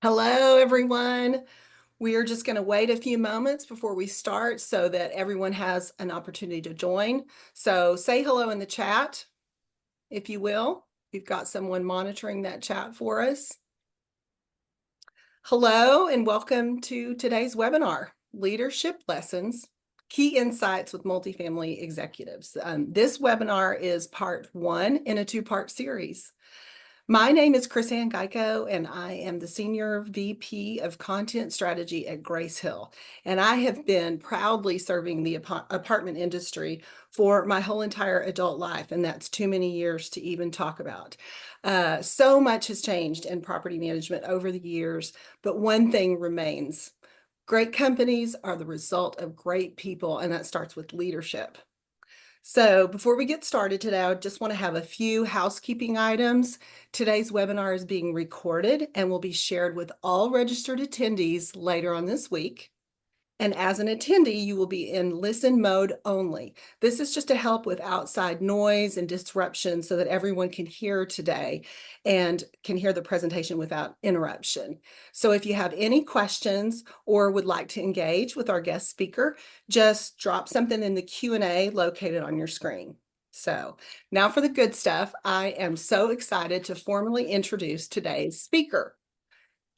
Hello, everyone. We are just going to wait a few moments before we start so that everyone has an opportunity to join. So say hello in the chat, if you will. We've got someone monitoring that chat for us. Hello, and welcome to today's webinar, Leadership Lessons, Key Insights with Multifamily Executives. This webinar is part one in a two-part series. My name is Chris Ann Geico, and I am the Senior VP of Content Strategy at Grace Hill. And I have been proudly serving the apartment industry for my whole entire adult life, and that's too many years to even talk about. So much has changed in property management over the years, but one thing remains. Great companies are the result of great people, and that starts with leadership. So before we get started today, I just want to have a few housekeeping items. Today's webinar is being recorded and will be shared with all registered attendees later on this week. And as an attendee, you will be in listen mode only. This is just to help with outside noise and disruption so that everyone can hear today and can hear the presentation without interruption. So if you have any questions or would like to engage with our guest speaker, just drop something in the Q&A located on your screen. So now for the good stuff. I am so excited to formally introduce today's speaker.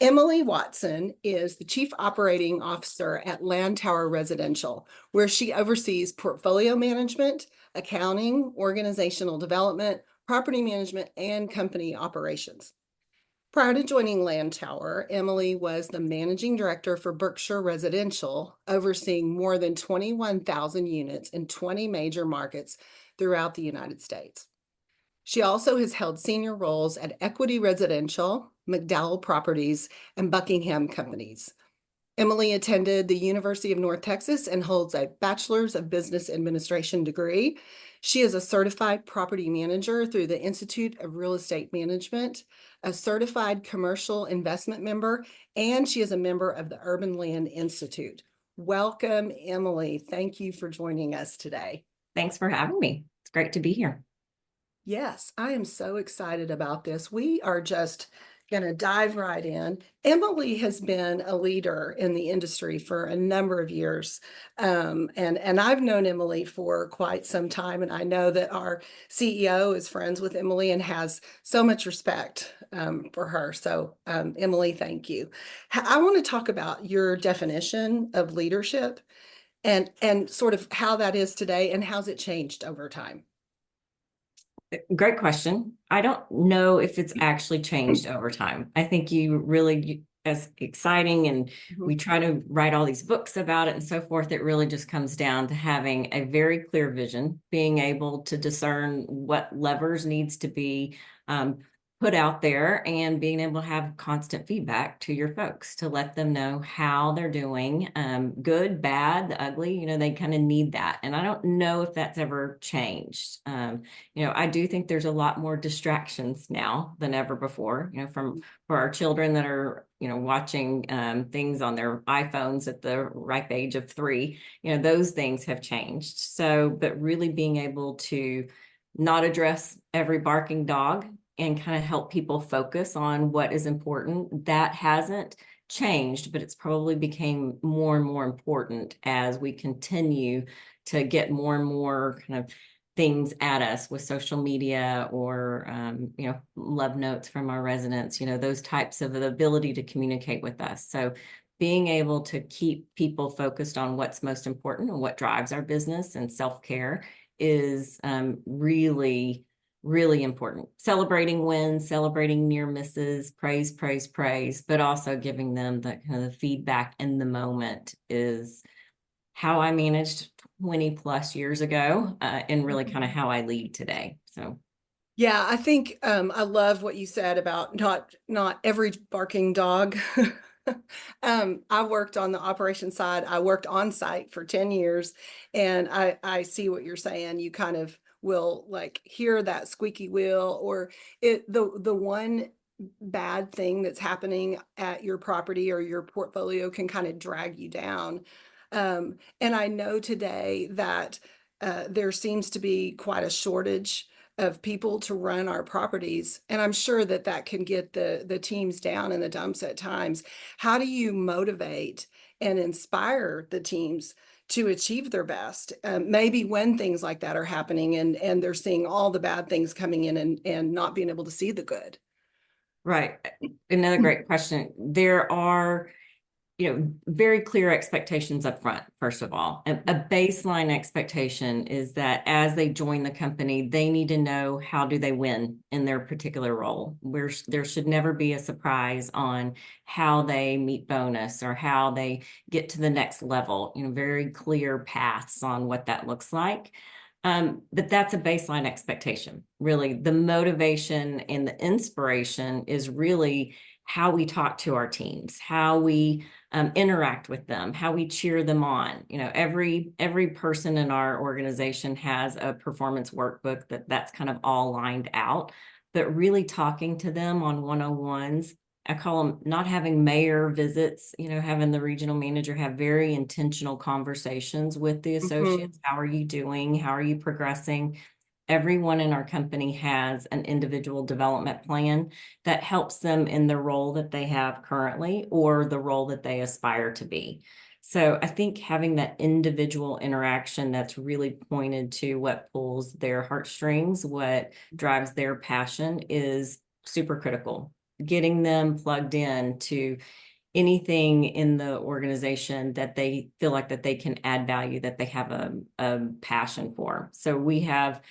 Emily Watson is the Chief Operating Officer at Lantower Residential, where she oversees portfolio management, accounting, organizational development, property management, and company operations. Prior to joining Lantower, Emily was the Managing Director for Berkshire Residential, overseeing more than 21,000 units in 20 major markets throughout the United States. She also has held senior roles at Equity Residential, McDowell Properties, and Buckingham Companies. Emily attended the University of North Texas and holds a Bachelor's of Business Administration degree. She is a certified property manager through the Institute of Real Estate Management, a certified commercial investment member, and she is a member of the Urban Land Institute. Welcome, Emily. Thank you for joining us today. Thanks for having me. It's great to be here. Yes, I am so excited about this. We are just going to dive right in. Emily has been a leader in the industry for a number of years. And I've known Emily for quite some time. And I know that our CEO is friends with Emily and has so much respect for her. So Emily, thank you. I want to talk about your definition of leadership and sort of how that is today and how's it changed over time. Great question. I don't know if it's actually changed over time. I think as exciting, and we try to write all these books about it and so forth. It really just comes down to having a very clear vision, being able to discern what levers needs to be put out there, and being able to have constant feedback to your folks to let them know how they're doing, good, bad, the ugly. They kind of need that. And I don't know if that's ever changed. I do think there's a lot more distractions now than ever before, for our children that are, watching things on their iPhones at the ripe age of 3, those things have changed. So, but really being able to not address every barking dog and kind of help people focus on what is important, that hasn't changed, but it's probably became more and more important as we continue to get more and more kind of things at us with social media or love notes from our residents, those types of the ability to communicate with us. So being able to keep people focused on what's most important and what drives our business and self-care is really important. Celebrating wins, celebrating near misses, praise, but also giving them the kind of the feedback in the moment is how I managed 20 plus years ago, and really kind of how I lead today. So yeah, I think I love what you said about not every barking dog. I worked on the operation side. I worked on site for 10 years, and I see what you're saying. You kind of will like hear that squeaky wheel or the one bad thing that's happening at your property or your portfolio can kind of drag you down. And I know today that there seems to be quite a shortage of people to run our properties, and I'm sure that that can get the teams down in the dumps at times. How do you motivate and inspire the teams to achieve their best? Maybe when things like that are happening and they're seeing all the bad things coming in and not being able to see the good. Right. Another great question. There are, very clear expectations up front, first of all. A baseline expectation is that as they join the company, they need to know how do they win in their particular role. Where there should never be a surprise on how they meet bonus or how they get to the next level, very clear paths on what that looks like. But that's a baseline expectation. Really, the motivation and the inspiration is really how we talk to our teams, how we interact with them, how we cheer them on. Every person in our organization has a performance workbook that's kind of all lined out, but really talking to them on one-on-ones. I call them not having mayor visits, having the regional manager have very intentional conversations with the associates. Mhm. How are you doing? How are you progressing? Everyone in our company has an individual development plan that helps them in the role that they have currently or the role that they aspire to be. So I think having that individual interaction that's really pointed to what pulls their heartstrings, what drives their passion is super critical. Getting them plugged in to anything in the organization that they feel like that they can add value, that they have a passion for. So we have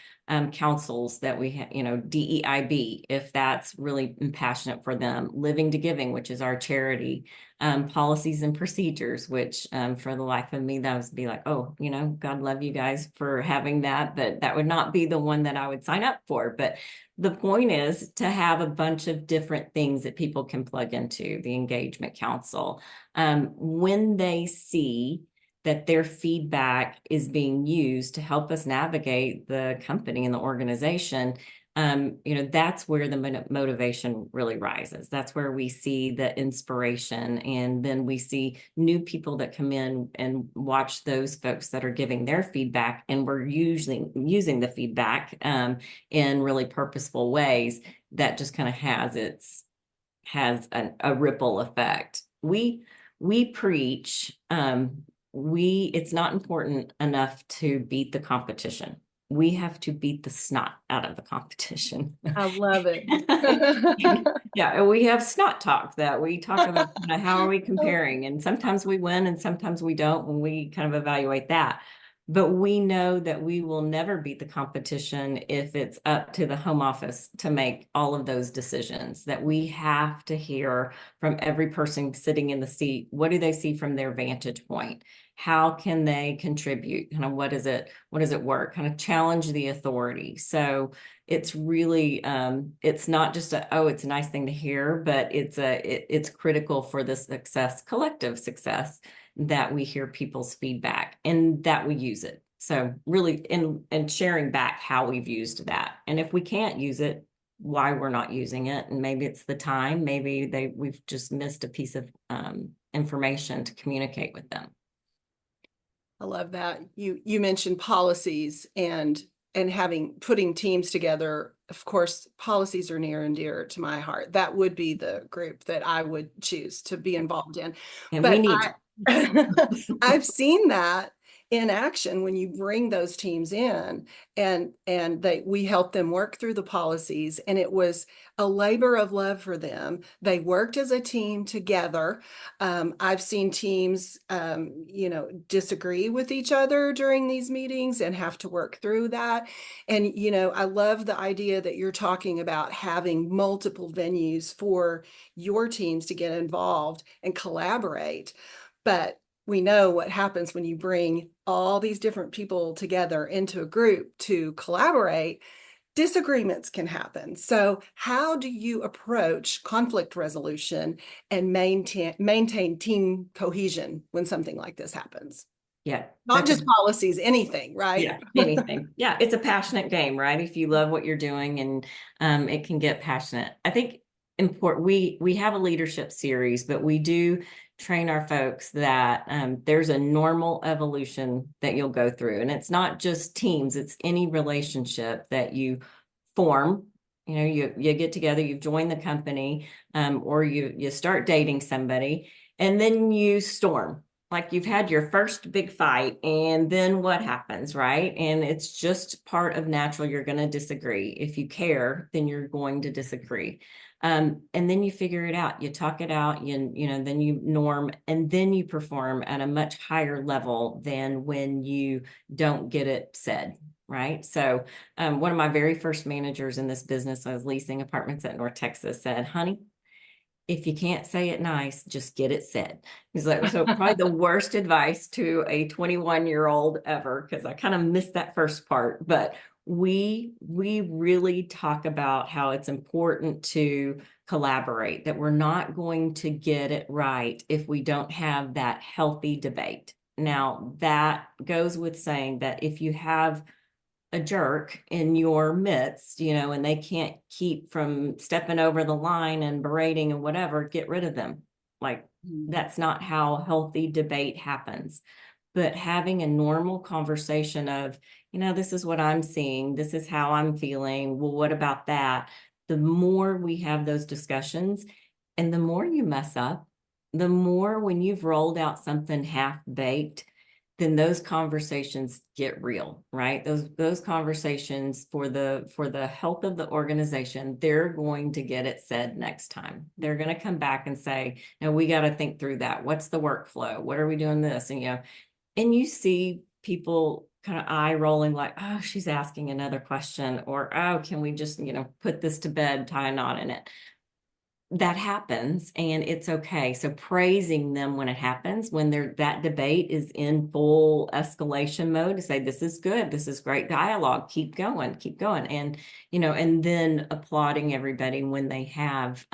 councils that we have, DEIB, if that's really passionate for them, Living to Giving, which is our charity, policies and procedures, which for the life of me, that would be like, oh, God love you guys for having that, but that would not be the one that I would sign up for. But the point is to have a bunch of different things that people can plug into the engagement council. When they see that their feedback is being used to help us navigate the company and the organization, that's where the motivation really rises. That's where we see the inspiration. And then we see new people that come in and watch those folks that are giving their feedback. And we're usually using the feedback in really purposeful ways that just kind of has a ripple effect. We preach, it's not important enough to beat the competition. We have to beat the snot out of the competition. I love it. Yeah, we have snot talk that we talk about how are we comparing, and sometimes we win and sometimes we don't when we kind of evaluate that. But we know that we will never beat the competition if it's up to the home office to make all of those decisions, that we have to hear from every person sitting in the seat. What do they see from their vantage point? How can they contribute? Kind of what does it work? Kind of challenge the authority. So it's really, it's not just it's a nice thing to hear, but it's critical for the success, collective success, that we hear people's feedback and that we use it. So really and sharing back how we've used that. And if we can't use it, why we're not using it. And maybe it's the time, maybe we've just missed a piece of information to communicate with them. I love that. You mentioned policies and putting teams together. Of course, policies are near and dear to my heart. That would be the group that I would choose to be involved in. And we But need I've seen that in action when you bring those teams in and we help them work through the policies, and it was a labor of love for them. They worked as a team together. I've seen teams disagree with each other during these meetings and have to work through that. And I love the idea that you're talking about having multiple venues for your teams to get involved and collaborate. But we know what happens when you bring all these different people together into a group to collaborate. Disagreements can happen. So how do you approach conflict resolution and maintain team cohesion when something like this happens? Yeah, Not just policies, anything, right? yeah, anything. Yeah, it's a passionate game, right? If you love what you're doing, and it can get passionate. I think important. We have a leadership series, but we do train our folks that there's a normal evolution that you'll go through, and it's not just teams; it's any relationship that you form. You get together, you've joined the company, or you start dating somebody, and then you storm. Like you've had your first big fight, and then what happens, right? And it's just part of natural. You're going to disagree. If you care, then you're going to disagree. And then you figure it out, you talk it out, then you norm, and then you perform at a much higher level than when you don't get it said, right? So one of my very first managers in this business, I was leasing apartments at North Texas, said, honey, if you can't say it nice, just get it said. He's like, so probably the worst advice to a 21-year-old ever, because I kind of missed that first part. But we really talk about how it's important to collaborate, that we're not going to get it right if we don't have that healthy debate. Now, that goes with saying that if you have a jerk in your midst, and they can't keep from stepping over the line and berating and whatever, get rid of them. Like that's not how healthy debate happens. But having a normal conversation of, this is what I'm seeing, this is how I'm feeling. Well, what about that? The more we have those discussions and the more you mess up, the more when you've rolled out something half baked, then those conversations get real, right? Those conversations for the health of the organization, they're going to get it said next time. They're going to come back and say, no, we got to think through that. What's the workflow? What are we doing this? And you see people kind of eye rolling like, oh, she's asking another question, or, oh, can we just, put this to bed, tie a knot in it. That happens and it's okay. So praising them when it happens, when that debate is in full escalation mode, to say, this is good, this is great dialogue, keep going. And, and then applauding everybody when they have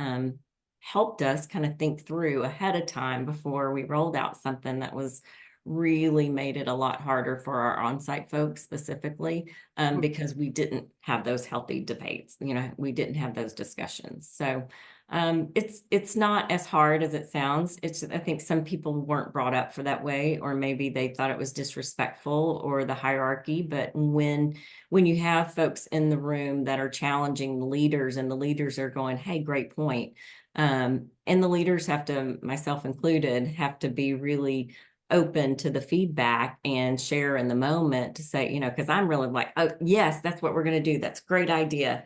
helped us kind of think through ahead of time before we rolled out something that was really made it a lot harder for our on-site folks specifically, because we didn't have those healthy debates. We didn't have those discussions. So it's not as hard as it sounds. I think some people weren't brought up for that way, or maybe they thought it was disrespectful or the hierarchy. But when you have folks in the room that are challenging the leaders, and the leaders are going, hey, great point. And the leaders have to, myself included, have to be really open to the feedback and share in the moment to say, because I'm really like, oh, yes, that's what we're going to do. That's a great idea.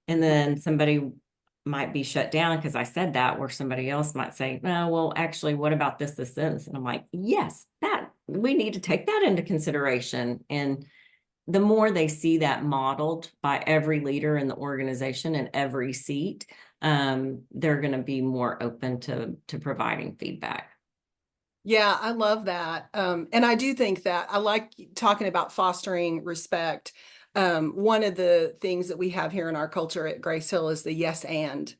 And then somebody might be shut down because I said that, where somebody else might say, no, well, actually, what about this, this? And I'm like, yes, that we need to take that into consideration. And the more they see that modeled by every leader in the organization in every seat, they're going to be more open to providing feedback. Yeah, I love that. And I do think that I like talking about fostering respect. One of the things that we have here in our culture at Grace Hill is the yes and.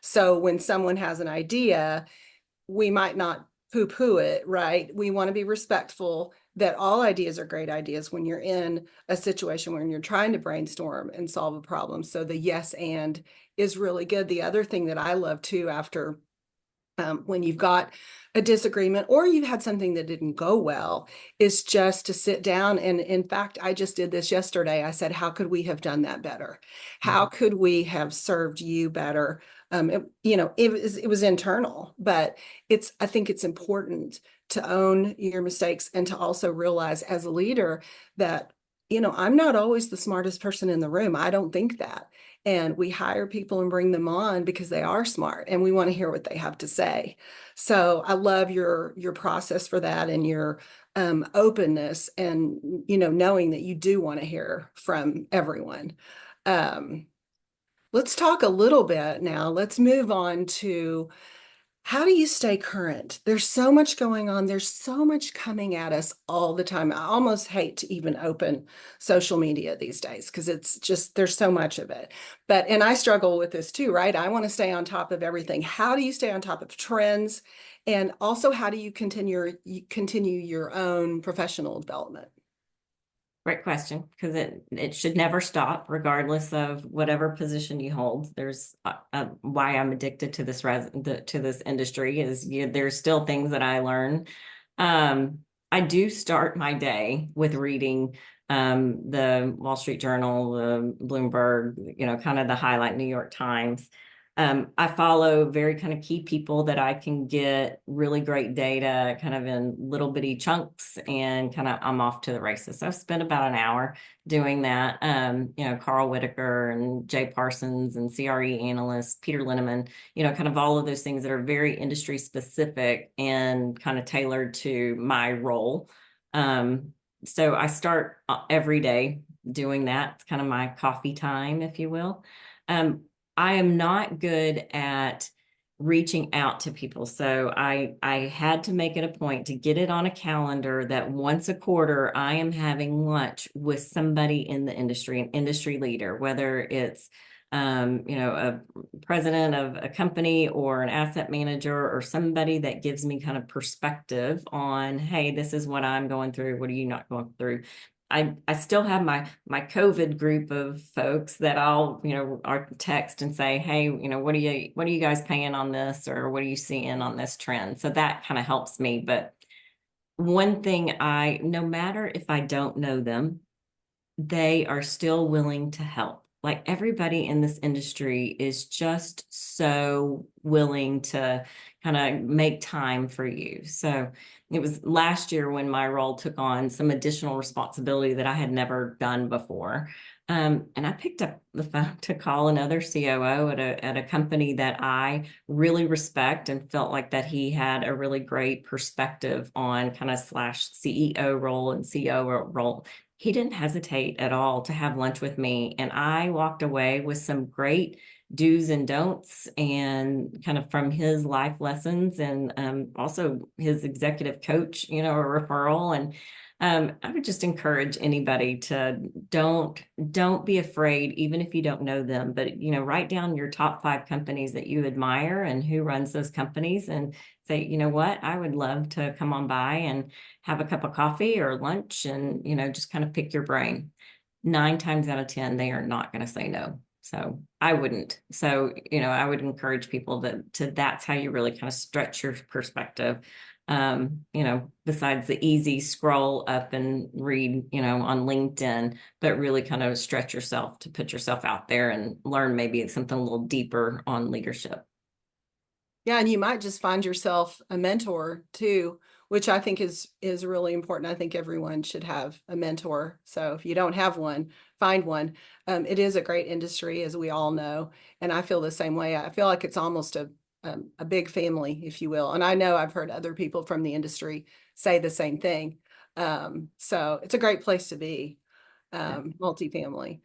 So when someone has an idea, we might not poo-poo it, right? We want to be respectful that all ideas are great ideas when you're in a situation when you're trying to brainstorm and solve a problem. So the yes and is really good. The other thing that I love too, after when you've got a disagreement or you've had something that didn't go well, is just to sit down. And in fact, I just did this yesterday. I said, how could we have done that better? How could we have served you better? It was internal, but I think it's important to own your mistakes and to also realize as a leader that, I'm not always the smartest person in the room. I don't think that. And we hire people and bring them on because they are smart and we want to hear what they have to say. So I love your process for that, and your openness, and knowing that you do want to hear from everyone. Let's talk a little bit now. Let's move on to, how do you stay current? There's so much going on. There's so much coming at us all the time. I almost hate to even open social media these days because it's just, there's so much of it. And I struggle with this too, right? I want to stay on top of everything. How do you stay on top of trends? And also, how do you continue your own professional development? Great question, because it should never stop, regardless of whatever position you hold. There's why I'm addicted to this industry is there's still things that I learn. I do start my day with reading the Wall Street Journal, the Bloomberg, kind of the highlight New York Times. I follow very kind of key people that I can get really great data kind of in little bitty chunks, and kind of I'm off to the races. So I've spent about an hour doing that. Carl Whitaker and Jay Parsons and CRE analysts, Peter Linneman, kind of all of those things that are very industry specific and kind of tailored to my role. So I start every day doing that. It's kind of my coffee time, if you will. I am not good at reaching out to people. So I had to make it a point to get it on a calendar that once a quarter I am having lunch with somebody in the industry, an industry leader, whether it's a president of a company or an asset manager or somebody that gives me kind of perspective on, hey, this is what I'm going through. What are you not going through? I still have my COVID group of folks that I'll, text and say, hey, what are you guys paying on this, or what are you seeing on this trend? So that kind of helps me. But one thing, no matter if I don't know them, they are still willing to help. Like, everybody in this industry is just so willing to kind of make time for you. So it was last year when my role took on some additional responsibility that I had never done before. And I picked up the phone to call another COO at a company that I really respect, and felt like that he had a really great perspective on kind of slash CEO role and COO role. He didn't hesitate at all to have lunch with me. And I walked away with some great do's and don'ts, and kind of from his life lessons, and also his executive coach, a referral. And I would just encourage anybody to don't be afraid, even if you don't know them, but write down your top 5 companies that you admire and who runs those companies, and say, what, I would love to come on by and have a cup of coffee or lunch, and just kind of pick your brain. 9 times out of 10, they are not going to say no. So I wouldn't. So, I would encourage people that's how you really kind of stretch your perspective. Besides the easy scroll up and read, on LinkedIn, but really kind of stretch yourself to put yourself out there and learn maybe something a little deeper on leadership. Yeah, and you might just find yourself a mentor too, which I think is really important. I think everyone should have a mentor. So if you don't have one, find one. It is a great industry, as we all know, and I feel the same way. I feel like it's almost a big family, if you will. And I know I've heard other people from the industry say the same thing. So it's a great place to be, multifamily.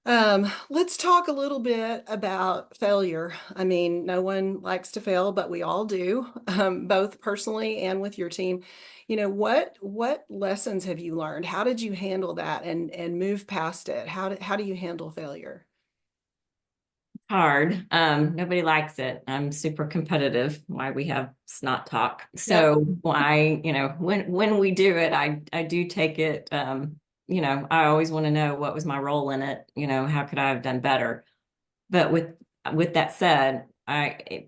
Let's talk a little bit about failure. I mean, no one likes to fail, but we all do, both personally and with your team. What lessons have you learned? How did you handle that and move past it? How do you handle failure? Hard. Nobody likes it. I'm super competitive. Why we have snot talk. Yep. So why, when we do it, I do take it. I always want to know what was my role in it. How could I have done better? But with that said,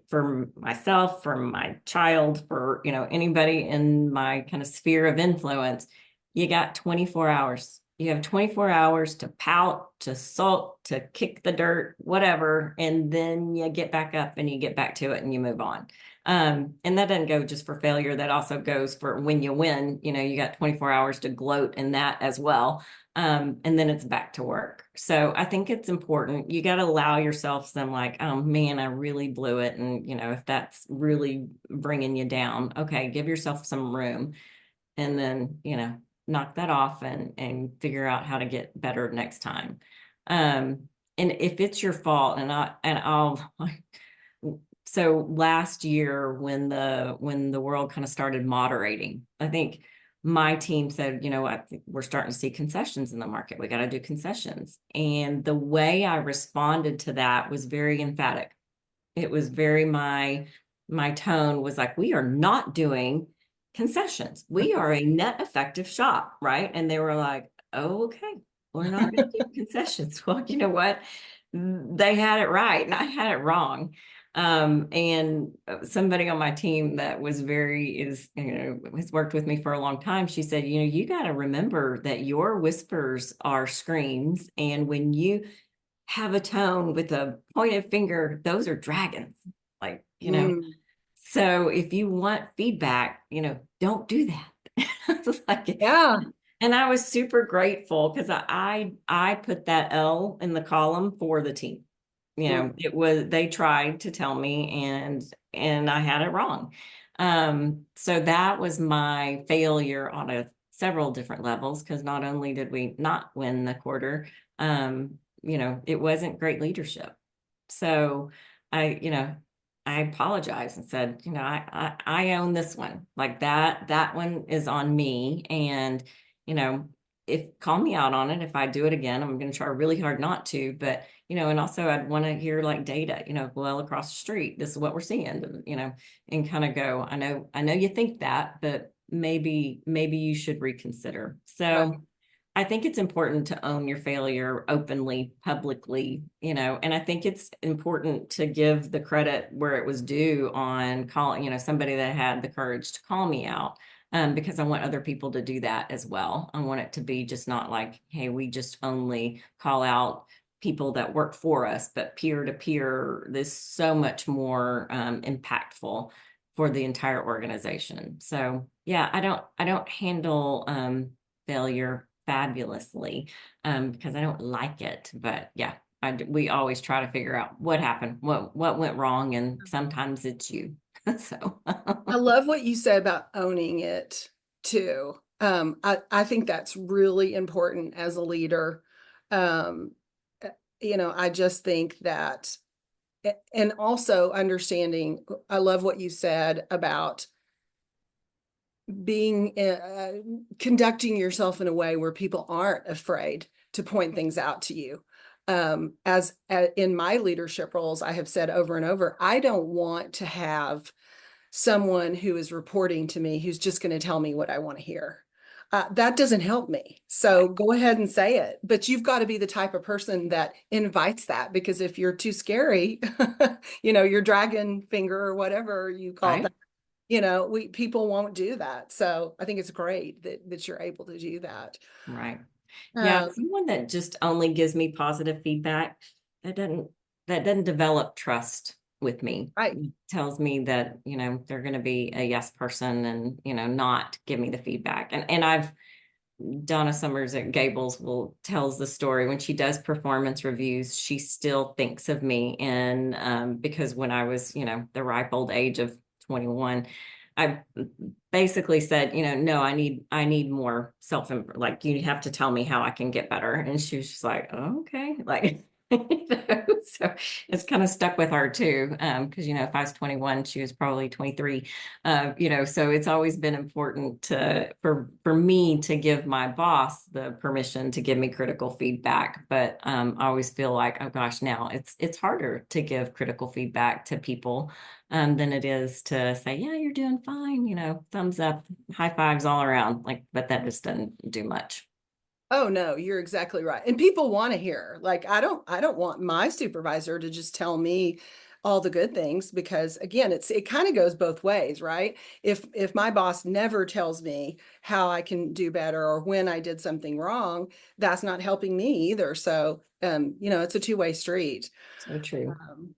for myself, for my child, for anybody in my kind of sphere of influence, you got 24 hours. You have 24 hours to pout, to sulk, to kick the dirt, whatever, and then you get back up and you get back to it and you move on. And that doesn't go just for failure. That also goes for when you win. You got 24 hours to gloat in that as well. And then it's back to work. So I think it's important. You got to allow yourself some, like, oh man, I really blew it. And, if that's really bringing you down, okay, give yourself some room, and then, knock that off and figure out how to get better next time. And if it's your fault, I'll so last year when the world kind of started moderating, I think my team said, we're starting to see concessions in the market. We got to do concessions. And the way I responded to that was very emphatic. It was very, my tone was like, we are not doing concessions. We are a net effective shop, right? And they were like, oh, okay, we're not going to do concessions. Well, you know what? They had it right and I had it wrong. And somebody on my team that was has worked with me for a long time. She said, you got to remember that your whispers are screams. And when you have a tone with a pointed finger, those are dragons. Like, Mm, so if you want feedback, don't do that. It's like, yeah. and I was super grateful because I put that L in the column for the team. Mm, They tried to tell me and I had it wrong. So that was my failure on several different levels because not only did we not win the quarter, it wasn't great leadership. So I apologized and said, I own this one. Like that one is on me. And, you know, if call me out on it, if I do it again, I'm going to try really hard not to, but, and also I'd want to hear like data, well, across the street, this is what we're seeing, and kind of go, I know you think that, but maybe you should reconsider. right. So, I think it's important to own your failure openly, publicly, and I think it's important to give the credit where it was due on calling, somebody that had the courage to call me out. Because I want other people to do that as well. I want it to be just not like, hey, we just only call out people that work for us, but peer to peer, this so much more impactful for the entire organization. So yeah, I don't handle failure fabulously because I don't like it. But yeah, we always try to figure out what happened, what went wrong, and sometimes it's you. So I love what you said about owning it too. I think that's really important as a leader. Um, I just think that, and also understanding, I love what you said about being, conducting yourself in a way where people aren't afraid to point things out to you. As in my leadership roles, I have said over and over, I don't want to have someone who is reporting to me who's just going to tell me what I want to hear. That doesn't help me. So right, go ahead and say it. But you've got to be the type of person that invites that, because if you're too scary, your dragon finger or whatever you call right, that, people won't do that. So I think it's great that you're able to do that. right. Yeah, Um, someone that just only gives me positive feedback, that doesn't that doesn't develop trust with me. right. It tells me that, they're going to be a yes person and, not give me the feedback. And I've Donna Summers at Gables will tells the story when she does performance reviews, she still thinks of me. And because when I was, the ripe old age of 21, I basically said, no, I need more like you have to tell me how I can get better. And she was just like, oh, okay. Like, so it's kind of stuck with her too. Because, if I was 21, she was probably 23. So it's always been important for me to give my boss the permission to give me critical feedback. But I always feel like, oh gosh, now it's harder to give critical feedback to people than it is to say, yeah, you're doing fine, thumbs up, high fives all around. Like, but that just doesn't do much. Oh no, you're exactly right. And people want to hear. Like I don't want my supervisor to just tell me all the good things, because again, it kind of goes both ways, right? If my boss never tells me how I can do better or when I did something wrong, that's not helping me either. So it's a two-way street. So true. Um,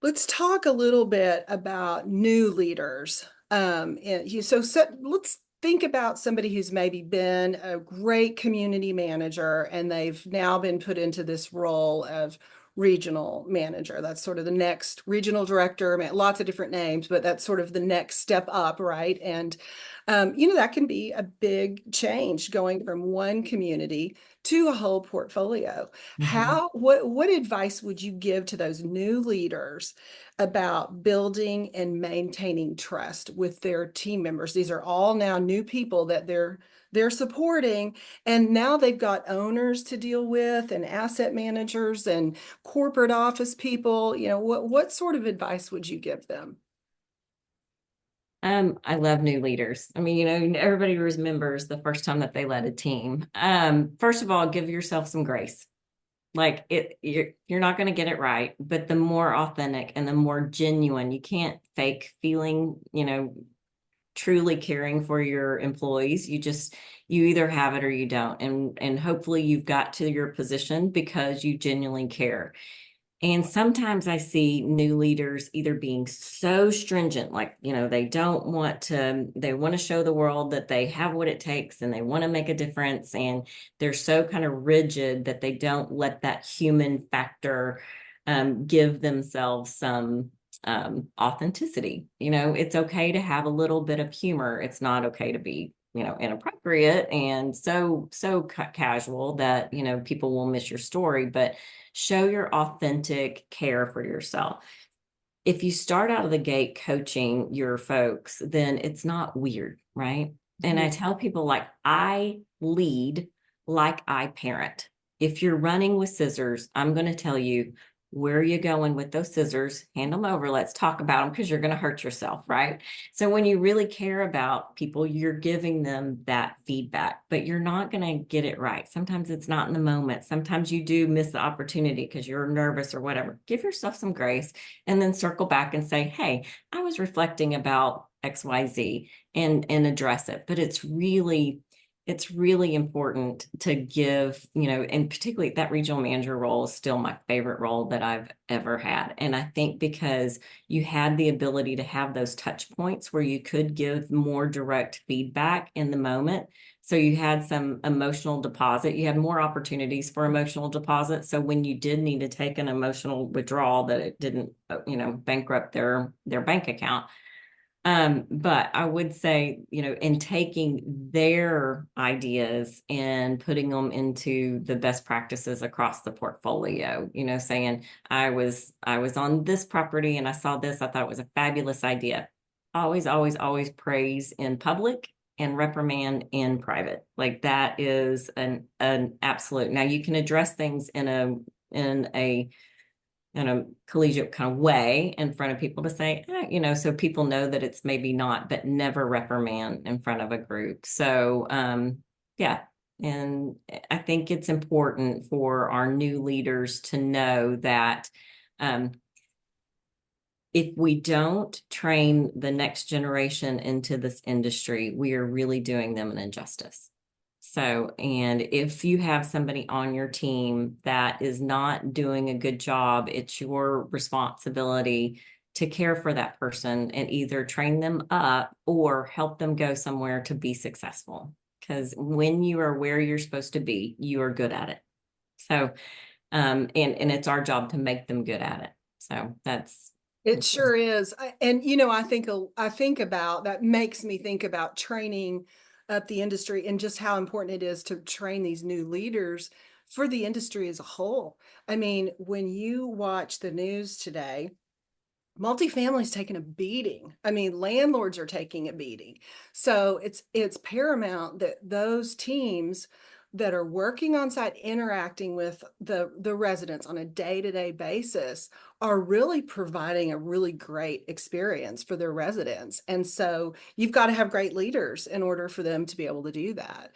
let's talk a little bit about new leaders. Let's think about somebody who's maybe been a great community manager and they've now been put into this role of regional manager. That's sort of the next regional director, lots of different names, but that's sort of the next step up, right? And that can be a big change going from one community to a whole portfolio. Mhm. What advice would you give to those new leaders about building and maintaining trust with their team members? These are all now new people that they're supporting, and now they've got owners to deal with and asset managers and corporate office people. What sort of advice would you give them? I love new leaders. I mean, everybody remembers the first time that they led a team. First of all, give yourself some grace. Like you're not going to get it right, but the more authentic and the more genuine, you can't fake feeling, truly caring for your employees. You either have it or you don't. And hopefully you've got to your position because you genuinely care. And sometimes I see new leaders either being so stringent, like, they want to show the world that they have what it takes and they want to make a difference. And they're so kind of rigid that they don't let that human factor give themselves some authenticity. It's okay to have a little bit of humor. It's not okay to be, inappropriate and so casual that, people will miss your story, but show your authentic care for yourself. If you start out of the gate coaching your folks, then it's not weird, right? And I Mhm. tell people, like, I lead like I parent. If you're running with scissors, I'm going to tell you, where are you going with those scissors? Hand them over. Let's talk about them, because you're going to hurt yourself, right? So when you really care about people, you're giving them that feedback, but you're not going to get it right. Sometimes it's not in the moment. Sometimes you do miss the opportunity because you're nervous or whatever. Give yourself some grace and then circle back and say, hey, I was reflecting about XYZ, and address it. But it's really important to give, and particularly that regional manager role is still my favorite role that I've ever had. And I think because you had the ability to have those touch points where you could give more direct feedback in the moment. So you had some emotional deposit, you had more opportunities for emotional deposit. So when you did need to take an emotional withdrawal, that it didn't, bankrupt their bank account. But I would say, in taking their ideas and putting them into the best practices across the portfolio, saying, I was on this property and I saw this, I thought it was a fabulous idea. Always, always, always praise in public and reprimand in private. Like, that is an absolute. Now you can address things in a collegiate kind of way in front of people to say, so people know that it's maybe not, but never reprimand in front of a group. So, yeah. And I think it's important for our new leaders to know that, um, if we don't train the next generation into this industry, we are really doing them an injustice. So, and if you have somebody on your team that is not doing a good job, it's your responsibility to care for that person and either train them up or help them go somewhere to be successful. Because when you are where you're supposed to be, you are good at it. So, and it's our job to make them good at it. So that's. It sure is. And I think about that makes me think about training up the industry and just how important it is to train these new leaders for the industry as a whole. I mean, when you watch the news today, multifamily is taking a beating. I mean, landlords are taking a beating. So it's paramount that those teams that are working on site, interacting with the residents on a day-to-day basis, are really providing a really great experience for their residents. And so you've got to have great leaders in order for them to be able to do that.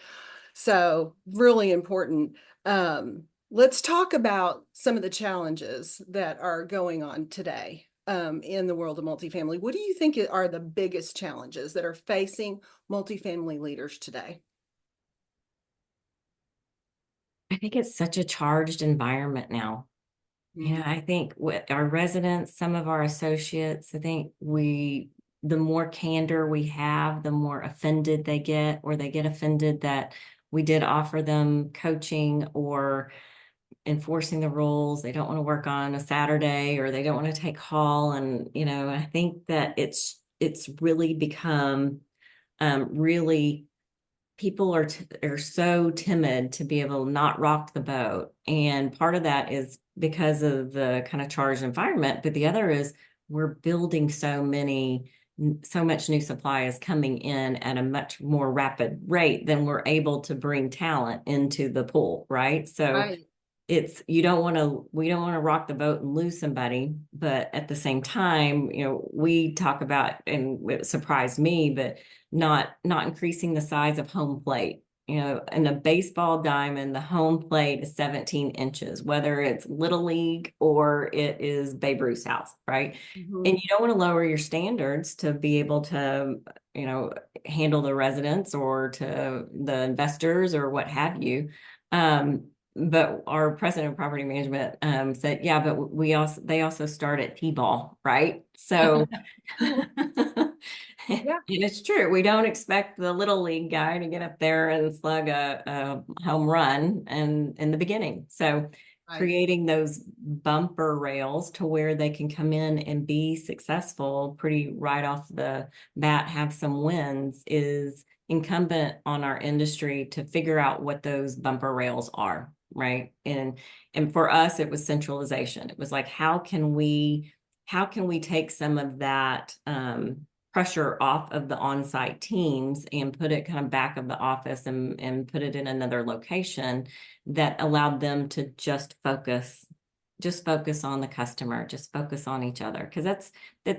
So really important. Let's talk about some of the challenges that are going on today in the world of multifamily. What do you think are the biggest challenges that are facing multifamily leaders today? I think it's such a charged environment now. Mm. I think with our residents, some of our associates, I think the more candor we have, the more offended they get, or they get offended that we did offer them coaching or enforcing the rules. They don't want to work on a Saturday, or they don't want to take call. And, I think that it's really become, really, people are so timid to be able to not rock the boat. And part of that is because of the kind of charged environment, but the other is we're building so much new supply is coming in at a much more rapid rate than we're able to bring talent into the pool, right? So Right. we don't want to rock the boat and lose somebody, but at the same time, we talk about, and it surprised me, but not increasing the size of home plate. in a baseball diamond, the home plate is 17 inches, whether it's Little League or it is Babe Ruth's house, right? Mhm. And you don't want to lower your standards to be able to, you know, handle the residents or to the investors or what have you. But our president of property management said, yeah, but they also start at T-ball, right? So and Yeah, it's true. We don't expect the little league guy to get up there and slug a home run and in the beginning. So right. creating those bumper rails to where they can come in and be successful pretty right off the bat, have some wins is incumbent on our industry to figure out what those bumper rails are, right? And for us, it was centralization. It was like, how can we take some of that pressure off of the on-site teams and put it kind of back of the office and put it in another location that allowed them to just focus on the customer, just focus on each other. Because that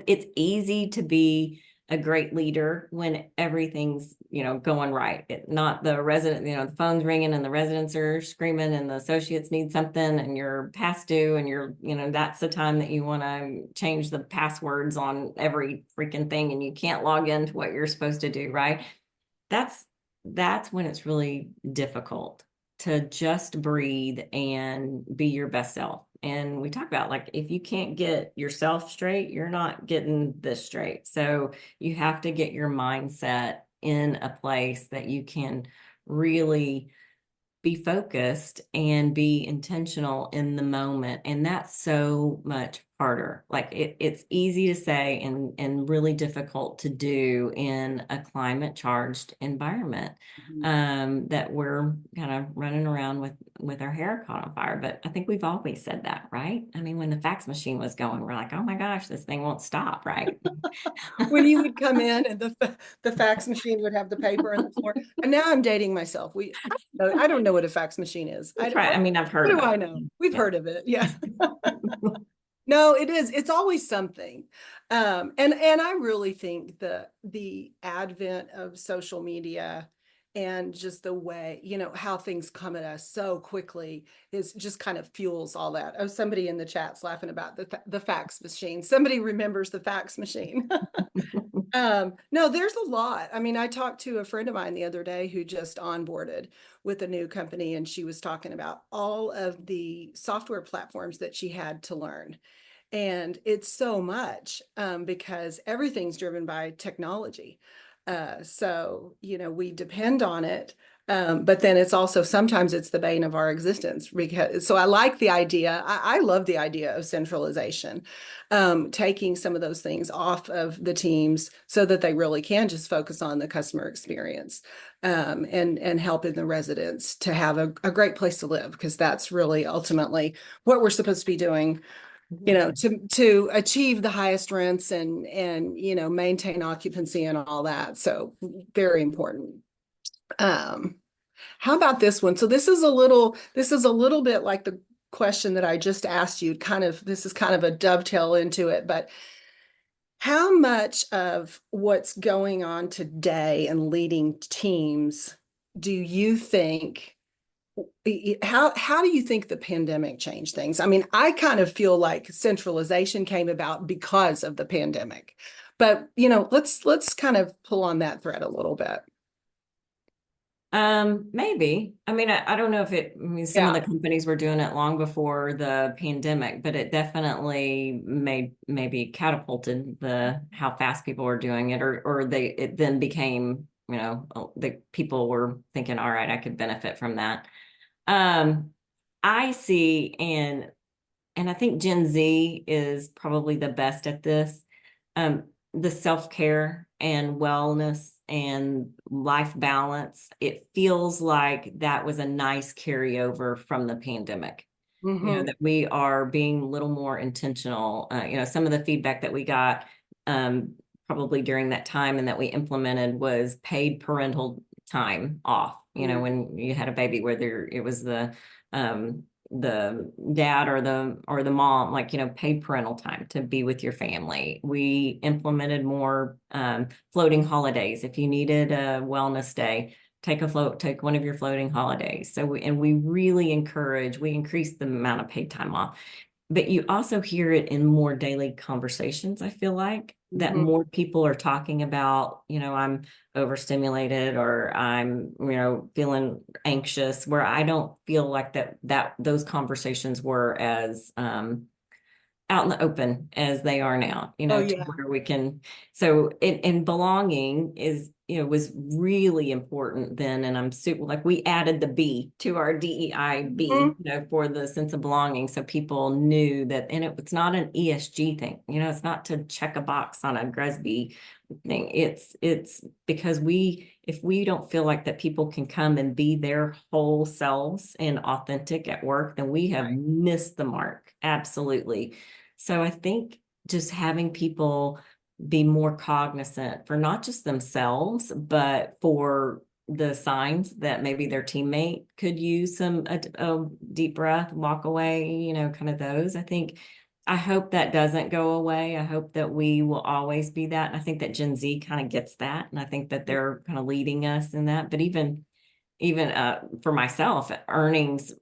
it's easy to be a great leader when everything's, going right. Not the resident, the phone's ringing and the residents are screaming and the associates need something and you're past due and that's the time that you want to change the passwords on every freaking thing and you can't log into what you're supposed to do, right? That's that's when it's really difficult to just breathe and be your best self. And we talk about like if you can't get yourself straight, you're not getting this straight. So you have to get your mindset in a place that you can really be focused and be intentional in the moment. And that's so much harder. Like it's easy to say and really difficult to do in a climate charged environment Mhm. that we're kind of running around with our hair caught on fire. But I think we've always said that, right? I mean, when the fax machine was going, we're like, oh my gosh, this thing won't stop, right? When you would come in and the fax machine would have the paper on the floor. And now I'm dating myself. I don't know what a fax machine is. That's right. I mean, I've heard What do about I it. know? We've Yeah. heard of it. Yeah. No, it is. It's always something. And I really think the advent of social media and just the way, how things come at us so quickly is just kind of fuels all that. Oh, somebody in the chat's laughing about the fax machine. Somebody remembers the fax machine. No, there's a lot. I mean, I talked to a friend of mine the other day who just onboarded with a new company, and she was talking about all of the software platforms that she had to learn. And it's so much because everything's driven by technology. So, we depend on it. But then it's also sometimes it's the bane of our existence because so I like the idea. I love the idea of centralization, taking some of those things off of the teams so that they really can just focus on the customer experience and helping the residents to have a great place to live because that's really ultimately what we're supposed to be doing, Exactly. to achieve the highest rents and maintain occupancy and all that. So very important. Um, how about this one? So this is a little bit like the question that I just asked you. This is kind of a dovetail into it, but how much of what's going on today and leading teams do you think how do you think the pandemic changed things? I mean, I kind of feel like centralization came about because of the pandemic. But, let's kind of pull on that thread a little bit. Maybe. I mean, I don't know I mean, some of Yeah. the companies were doing it long before the pandemic, but it definitely maybe catapulted how fast people were doing it, or it then became, the people were thinking, all right, I could benefit from that. Um, I see, and I think Gen Z is probably the best at this. Um, the self-care and wellness and life balance, it feels like that was a nice carryover from the pandemic. Hmm. That we are being a little more intentional. Some of the feedback that we got probably during that time and that we implemented was paid parental time off. When you had a baby, whether it was the dad or the mom, like, paid parental time to be with your family. We implemented more floating holidays. If you needed a wellness day, take one of your floating holidays. So we really we increase the amount of paid time off. But you also hear it in more daily conversations, I feel like, that Mhm. more people are talking about, I'm overstimulated or I'm, feeling anxious, where I don't feel like that those conversations were as out in the open as they are now, Oh, to yeah. where we can. So, and belonging is, was really important then. And I'm super, like, we added the B to our DEI B, Mhm. for the sense of belonging. So people knew that, and it's not an ESG thing, it's not to check a box on a Gresby thing. It's because if we don't feel like that people can come and be their whole selves and authentic at work, then we have Right. missed the mark. Absolutely. So I think just having people be more cognizant for not just themselves, but for the signs that maybe their teammate could use a deep breath, walk away, kind of those. I hope that doesn't go away. I hope that we will always be that. And I think that Gen Z kind of gets that. And I think that they're kind of leading us in that. But even for myself, earnings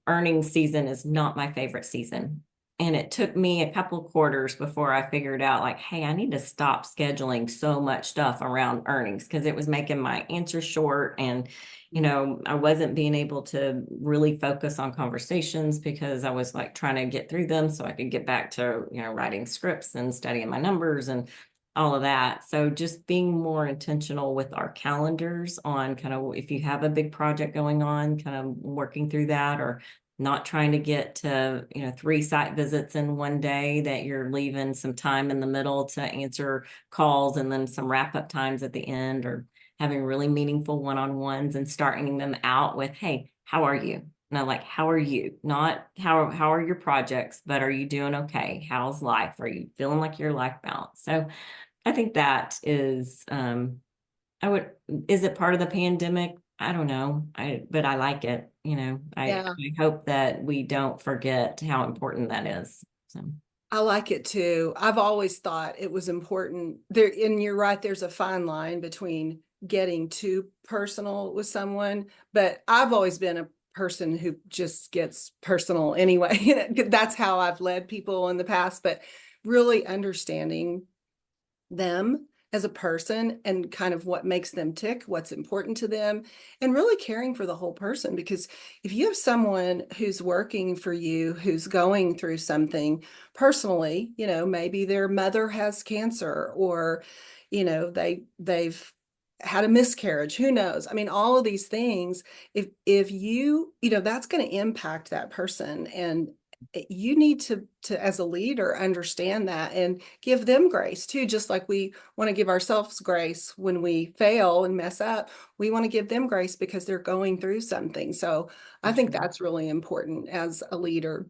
season is not my favorite season. And it took me a couple of quarters before I figured out, like, hey, I need to stop scheduling so much stuff around earnings because it was making my answers short. And, I wasn't being able to really focus on conversations because I was like trying to get through them so I could get back to, writing scripts and studying my numbers and all of that. So just being more intentional with our calendars on kind of if you have a big project going on, kind of working through that, or not trying to get to, 3 site visits in one day, that you're leaving some time in the middle to answer calls and then some wrap up times at the end, or having really meaningful one-on-ones and starting them out with, hey, how are you? No, like, how are you? Not how are your projects, but are you doing okay? How's life? Are you feeling like your life balance? So I think that is, I would, is it part of the pandemic? I don't know. But I like it. Yeah. I hope that we don't forget how important that is. So, I like it too. I've always thought it was important there, and you're right, there's a fine line between getting too personal with someone, but I've always been a person who just gets personal anyway. That's how I've led people in the past, but really understanding them as a person and kind of what makes them tick, what's important to them, and really caring for the whole person. Because if you have someone who's working for you, who's going through something personally, maybe their mother has cancer, or, they've had a miscarriage, who knows? I mean, all of these things, if that's going to impact that person. And you need to as a leader understand that and give them grace too, just like we want to give ourselves grace when we fail and mess up. We want to give them grace because they're going through something. So I for think sure. that's really important as a leader.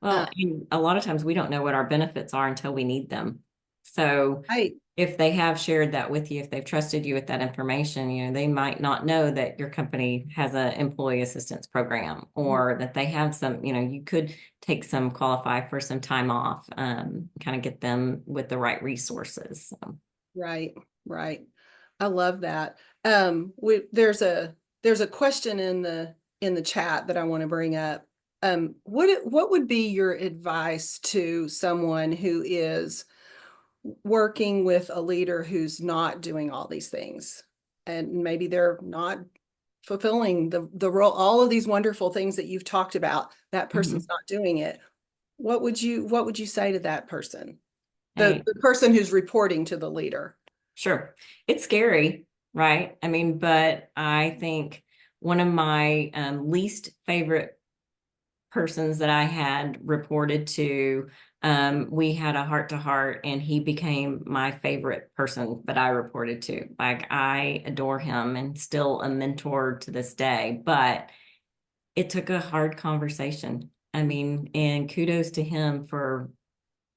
Well, and a lot of times we don't know what our benefits are until we need them. So Right. if they have shared that with you, if they've trusted you with that information, they might not know that your company has an employee assistance program, or that they have some, you could take some, qualify for some time off, kind of get them with the right resources. So. Right, right. I love that. There's a question in the chat that I want to bring up. What would be your advice to someone who is working with a leader who's not doing all these things, and maybe they're not fulfilling the role, all of these wonderful things that you've talked about, that person's Mhm. not doing it? What would you say to that person? The Hey, the person who's reporting to the leader. sure. It's scary, right? I mean, but I think one of my least favorite persons that I had reported to, we had a heart to heart, and he became my favorite person that I reported to. Like, I adore him and still a mentor to this day, but it took a hard conversation. I mean, and kudos to him for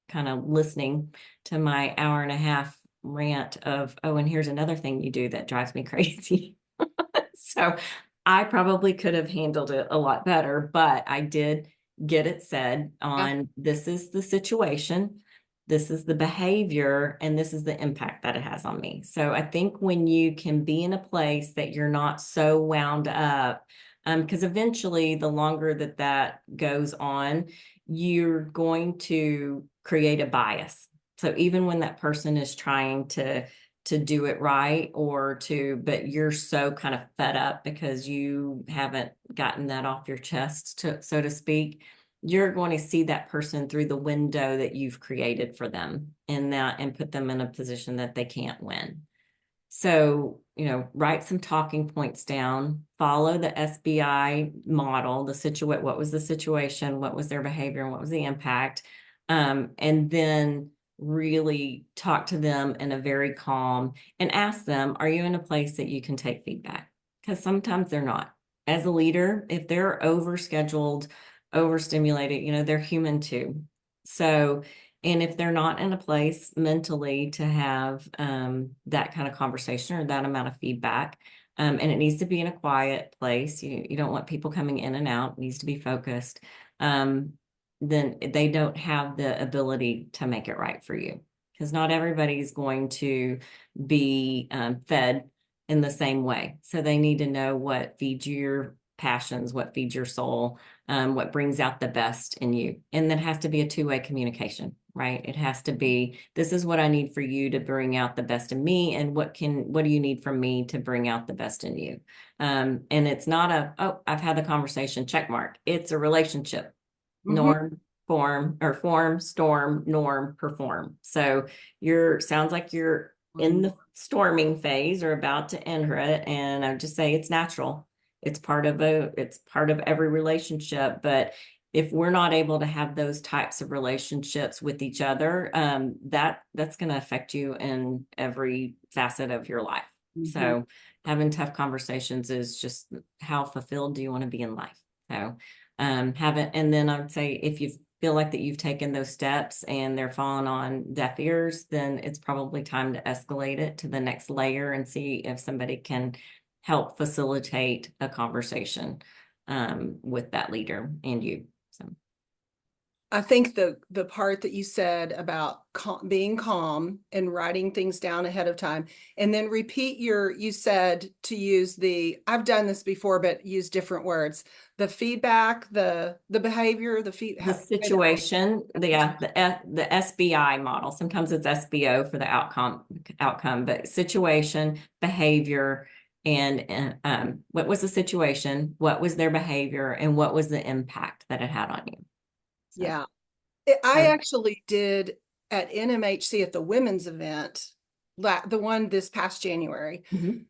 kind of listening to my hour and a half rant of, oh, and here's another thing you do that drives me crazy. So I probably could have handled it a lot better, but I did get it said Yeah. on, this is the situation. this is the behavior, and this is the impact that it has on me. So I think when you can be in a place that you're not so wound up, because eventually the longer that that goes on, you're going to create a bias. So even when that person is trying to do it right, or to, but you're so kind of fed up because you haven't gotten that off your chest, to, so to speak, you're going to see that person through the window that you've created for them, and put them in a position that they can't win. So, write some talking points down, follow the SBI model, what was the situation, what was their behavior, and what was the impact. And then really talk to them in a very calm, and ask them, are you in a place that you can take feedback? Because sometimes they're not. As a leader, if they're overscheduled, overstimulated, they're human too. So, and if they're not in a place mentally to have that kind of conversation or that amount of feedback, and it needs to be in a quiet place, you don't want people coming in and out, it needs to be focused, then they don't have the ability to make it right for you. Because not everybody's going to be fed in the same way. So they need to know what feeds your passions, what feeds your soul, what brings out the best in you. And that has to be a two-way communication, right? It has to be, this is what I need for you to bring out the best in me, and what do you need from me to bring out the best in you? And it's not oh, I've had the conversation, check mark. It's a relationship. Mhm. Norm, form, storm, norm, perform. So sounds like you're in the storming phase or about to enter it. And I would just say it's natural. It's part of every relationship. But if we're not able to have those types of relationships with each other, that's going to affect you in every facet of your life. Mhm. So having tough conversations is just, how fulfilled do you want to be in life? So and then I would say, if you feel like that you've taken those steps and they're falling on deaf ears, then it's probably time to escalate it to the next layer and see if somebody can help facilitate a conversation with that leader and you. So I think the part that you said about being calm and writing things down ahead of time, and then repeat you said to use I've done this before, but use different words. The feedback, the behavior, the situation, the SBI model. Sometimes it's SBO for the outcome, but situation, behavior, and what was the situation, what was their behavior, and what was the impact that it had on you. So, Yeah. I actually did at NMHC at the women's event, the one this past January. mhm.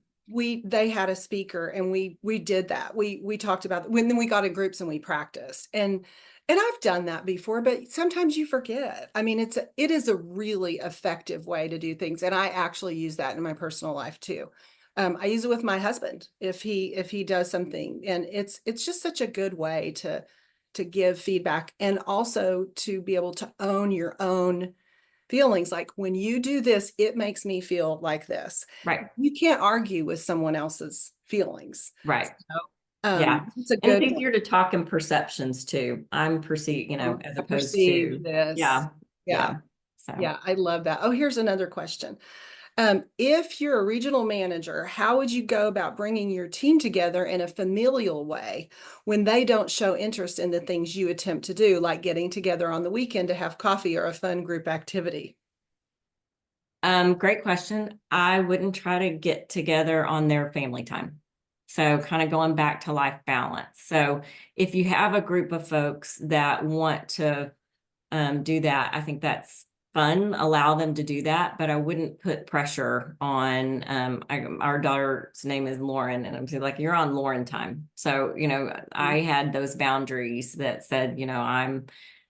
They had a speaker, and we did that. We talked about when, then we got in groups and we practiced. And I've done that before, but sometimes you forget. I mean, it is a really effective way to do things. And I actually use that in my personal life too. I use it with my husband if he does something, and it's just such a good way to give feedback, and also to be able to own your own feelings. Like, when you do this, it makes me feel like this. Right. You can't argue with someone else's feelings. Right. So, Yeah. it's a And it's good one. easier to talk in perceptions too. I'm perceived, as I opposed perceive to, this. yeah. Yeah. Yeah. So. Yeah. I love that. Oh, here's another question. If you're a regional manager, how would you go about bringing your team together in a familial way when they don't show interest in the things you attempt to do, like getting together on the weekend to have coffee or a fun group activity? Great question. I wouldn't try to get together on their family time. So kind of going back to life balance. So if you have a group of folks that want to do that, I think that's fun. Allow them to do that, but I wouldn't put pressure on. Our daughter's name is Lauren, and I'm like, you're on Lauren time. So I had those boundaries that said,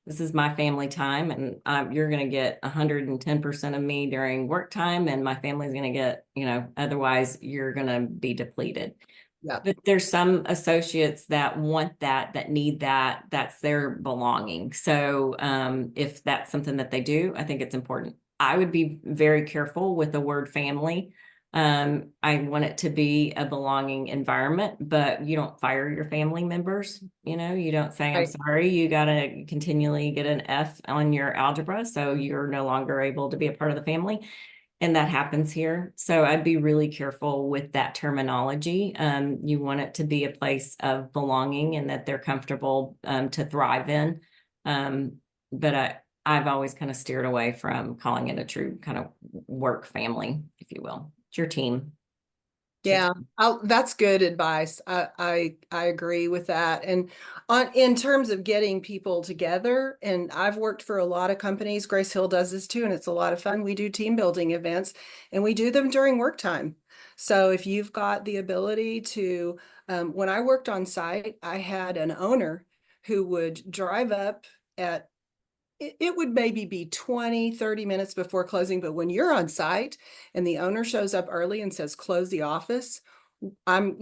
this is my family time, and you're going to get 110% of me during work time, and my family's going to get, otherwise you're going to be depleted. Yeah. But there's some associates that want that need that's their belonging. So if that's something that they do, I think it's important. I would be very careful with the word family. I want it to be a belonging environment, but you don't fire your family members. You don't say, I'm Right. sorry, you got to continually get an F on your algebra, so you're no longer able to be a part of the family. And that happens here. So I'd be really careful with that terminology. You want it to be a place of belonging and that they're comfortable to thrive in. Um, but I've always kind of steered away from calling it a true kind of work family, if you will. It's your team. It's your Yeah, team. that's good advice. I agree with that. And in terms of getting people together, and I've worked for a lot of companies. Grace Hill does this too, and it's a lot of fun. We do team building events, and we do them during work time. So if you've got the ability to, when I worked on site, I had an owner who would drive up at it would maybe be 20, 30 minutes before closing. But when you're on site and the owner shows up early and says, close the office, I'm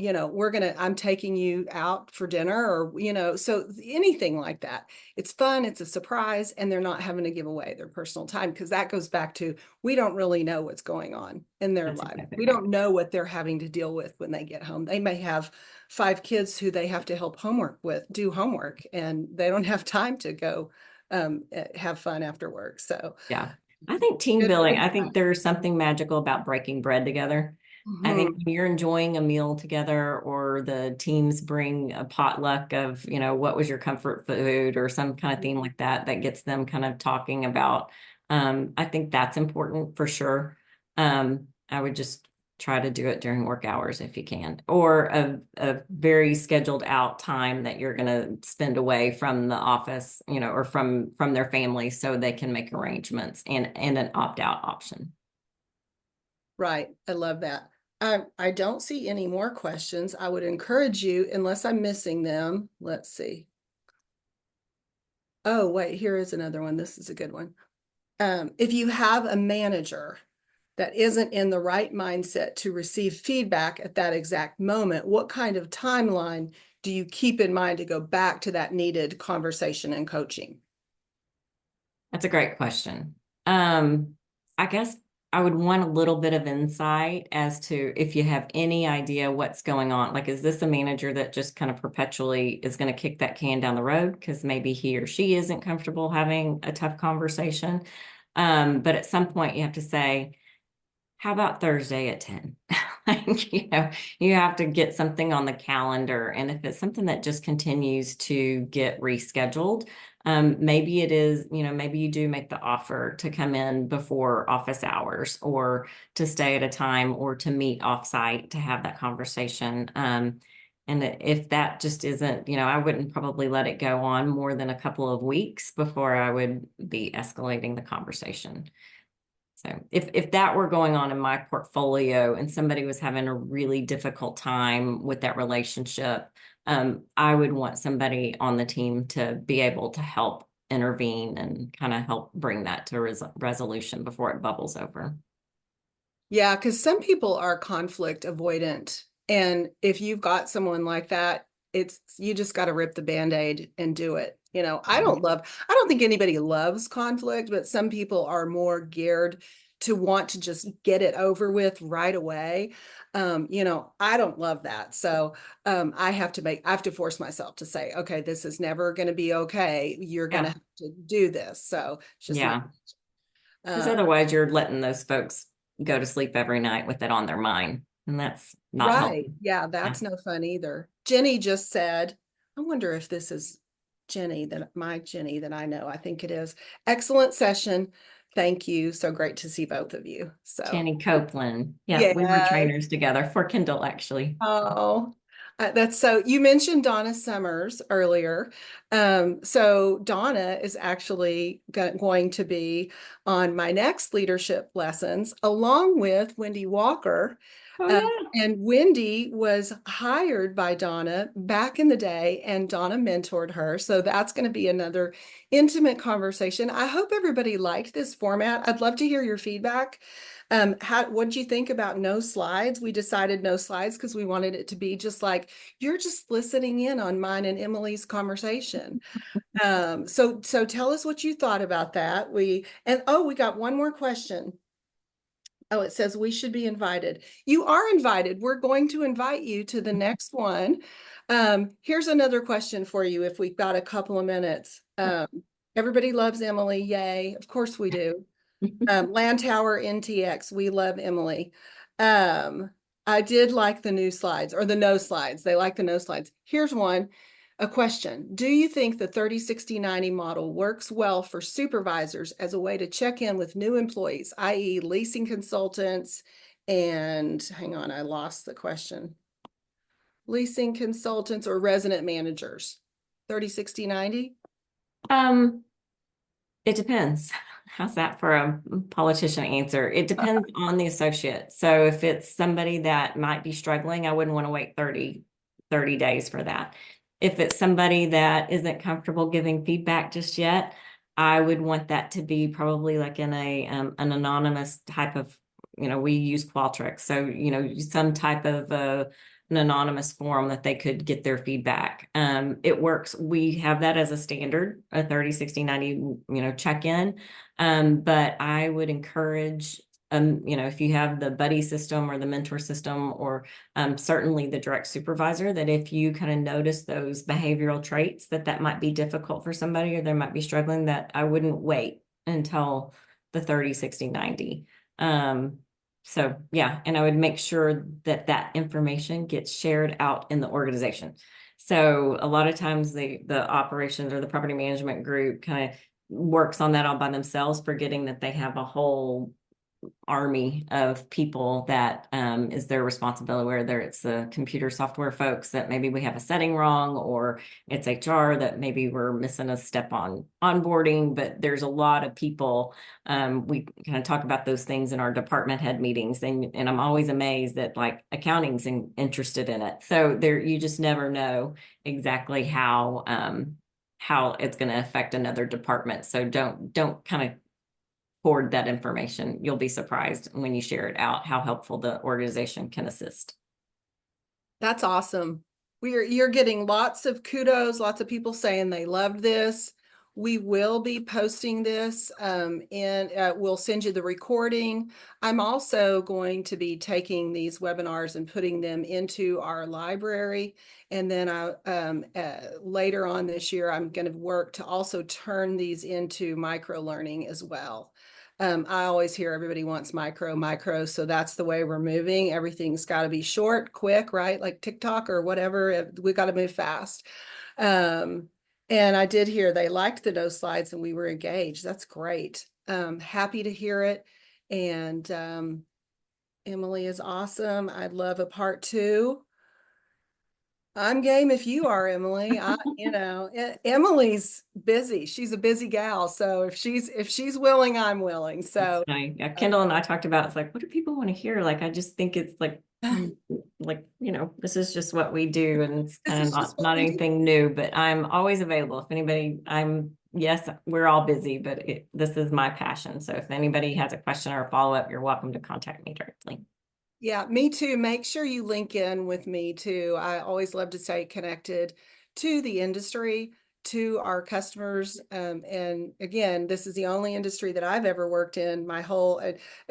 taking you out for dinner or, so anything like that. It's fun, it's a surprise, and they're not having to give away their personal time because that goes back to we don't really know what's going on in their That's life. exactly We right. don't know what they're having to deal with when they get home. They may have 5 kids who they have to help do homework, and they don't have time to go have fun after work. So Yeah. I think team good building, I think advice. there's something magical about breaking bread together. I think Mhm. when you're enjoying a meal together or the teams bring a potluck of, what was your comfort food or some kind of theme like that, that gets them kind of talking about, I think that's important for sure. I would just try to do it during work hours if you can, or a very scheduled out time that you're going to spend away from the office, or from their family so they can make arrangements and an opt out option. Right. I love that. I don't see any more questions. I would encourage you, unless I'm missing them. Let's see. Oh, wait, here is another one. This is a good one. If you have a manager that isn't in the right mindset to receive feedback at that exact moment, what kind of timeline do you keep in mind to go back to that needed conversation and coaching? That's a great question. I guess I would want a little bit of insight as to if you have any idea what's going on. Like, is this a manager that just kind of perpetually is going to kick that can down the road because maybe he or she isn't comfortable having a tough conversation? But at some point, you have to say, how about Thursday at 10? Like, you have to get something on the calendar. And if it's something that just continues to get rescheduled, maybe it is, maybe you do make the offer to come in before office hours or to stay at a time or to meet offsite to have that conversation. And if that just isn't, I wouldn't probably let it go on more than a couple of weeks before I would be escalating the conversation. So if that were going on in my portfolio and somebody was having a really difficult time with that relationship, I would want somebody on the team to be able to help intervene and kind of help bring that to resolution before it bubbles over. Yeah, because some people are conflict avoidant. And if you've got someone like that, you just got to rip the band-aid and do it. I don't think anybody loves conflict, but some people are more geared to want to just get it over with right away. I don't love that. So I have to force myself to say, okay, this is never going to be okay. You're going to Yeah. have to do this. So it's just not, Yeah. Because uh, otherwise you're letting those folks go to sleep every night with it on their mind. And that's not right. healthy. Yeah, Yeah. that's no fun either. Jenny just said, I wonder if this is my Jenny that I know. I think it is. Excellent session. Thank you. So great to see both of you. So, Jenny Copeland. Yeah, we were yes. trainers together for Kindle, actually. Oh, that's so. You mentioned Donna Summers earlier. So Donna is actually going to be on my next leadership lessons along with Wendy Walker. Oh, Um, yeah. and Wendy was hired by Donna back in the day, and Donna mentored her. So that's going to be another intimate conversation. I hope everybody liked this format. I'd love to hear your feedback. What did you think about no slides? We decided no slides because we wanted it to be just like you're just listening in on mine and Emily's conversation. So tell us what you thought about that. We got one more question. Oh, it says we should be invited. You are invited. We're going to invite you to the next one. Here's another question for you if we've got a couple of minutes. Everybody loves Emily. Yay. Of course we do. Lantower NTX. We love Emily. Um, I did like the new slides or the no slides. They like the no slides. Here's one. A question. Do you think the 30-60-90 model works well for supervisors as a way to check in with new employees, i.e. leasing consultants and hang on, I lost the question. Leasing consultants or resident managers? 30-60-90? Um, it depends. How's that for a politician answer? It depends on the associate. So if it's somebody that might be struggling, I wouldn't want to wait 30 days for that. If it's somebody that isn't comfortable giving feedback just yet, I would want that to be probably like in an anonymous type of, we use Qualtrics. So, some type of an anonymous forum that they could get their feedback. It works. We have that as a standard, a 30-60-90, check-in. But I would encourage, if you have the buddy system or the mentor system, or certainly the direct supervisor, that if you kind of notice those behavioral traits that might be difficult for somebody or they might be struggling, that I wouldn't wait until the 30-60-90. So yeah, and I would make sure that information gets shared out in the organization. So a lot of times the operations or the property management group kind of works on that all by themselves, forgetting that they have a whole army of people that is their responsibility, whether it's the computer software folks that maybe we have a setting wrong, or it's HR that maybe we're missing a step on onboarding. But there's a lot of people. We kind of talk about those things in our department head meetings, and I'm always amazed that like accounting's interested in it. So there, you just never know exactly how it's going to affect another department. So don't kind of hoard that information. You'll be surprised when you share it out how helpful the organization can assist. That's awesome. You're getting lots of kudos, lots of people saying they loved this. We will be posting this and we'll send you the recording. I'm also going to be taking these webinars and putting them into our library. And then later on this year, I'm going to work to also turn these into micro learning as well. I always hear everybody wants micro. So that's the way we're moving. Everything's got to be short, quick, right? Like TikTok or whatever. We got to move fast. And I did hear they liked the no slides and we were engaged. That's great. Happy to hear it. And Emily is awesome. I'd love a part 2. I'm game if you are, Emily. Emily's busy. She's a busy gal. So if she's willing, I'm willing. So Yeah, Kendall and I talked about, it's like, what do people want to hear? Like, I just think it's like, this is just what we do, and it's this kind is of just what not we do. anything new, but I'm always available. If anybody, yes, we're all busy, but this is my passion. So if anybody has a question or a follow-up, you're welcome to contact me directly. Yeah, me too. Make sure you link in with me too. I always love to stay connected to the industry, to our customers. And again, this is the only industry that I've ever worked in my whole,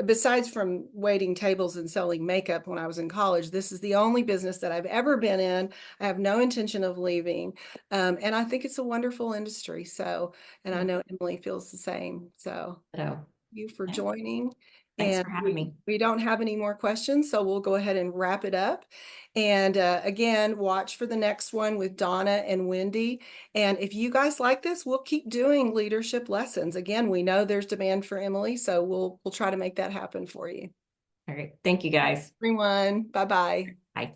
besides from waiting tables and selling makeup when I was in college, this is the only business that I've ever been in. I have no intention of leaving. And I think it's a wonderful industry. So, and I know Emily feels the same. So So, thank you for yeah, joining. thanks And for having me. we don't have any more questions, so we'll go ahead and wrap it up. And again, watch for the next one with Donna and Wendy. And if you guys like this, we'll keep doing leadership lessons. Again, we know there's demand for Emily, so we'll try to make that happen for you. All right. Thank you, guys. Everyone, bye-bye. Bye.